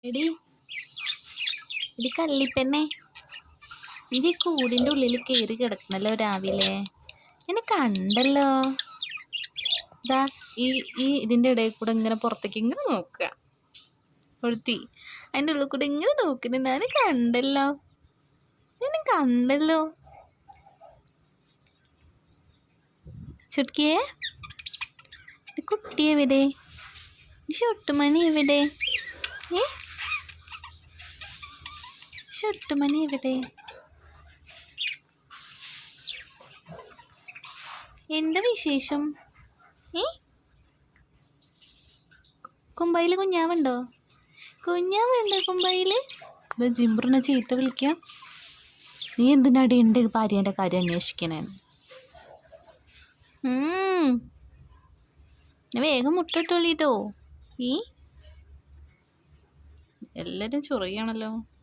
എടി എടി കള്ളിപ്പെണ്ണെ, ഇജ്ജ് ഈ കൂടിൻ്റെ ഉള്ളിൽ കയറി കിടക്കണല്ലോ രാവിലെ. എന്നെ കണ്ടല്ലോ. ഇതാ ഈ ഈ ഇതിൻ്റെ ഇടയിൽ കൂടെ ഇങ്ങനെ പുറത്തേക്ക് ഇങ്ങനെ നോക്കുക. കൊഴുത്തി അതിൻ്റെ ഉള്ളിൽ കൂടെ ഇങ്ങനെ നോക്കണ ഞാൻ കണ്ടല്ലോ. എന്നെ കണ്ടല്ലോ. ചുട്കിയേ, കുട്ടി എവിടെ? ഷൊട്ടുമണി എവിടെ? ഏ ഷൊട്ടുമണി എവിടെ? എന്താ വിശേഷം? ഏ കുമ്പായിൽ കുഞ്ഞാവുണ്ടോ? കുഞ്ഞാവുണ്ടോ കുമ്പായിൽ? ഇത് ജിംബ്രിനെ ചീത്ത വിളിക്കാം. നീ എന്തിനാടി എൻ്റെ ഭാര്യേൻ്റെ കാര്യം അന്വേഷിക്കണേ? വേഗം മുട്ടിട്ടോളിട്ടോ. ഈ എല്ലാവരും ചൊറിയാണല്ലോ.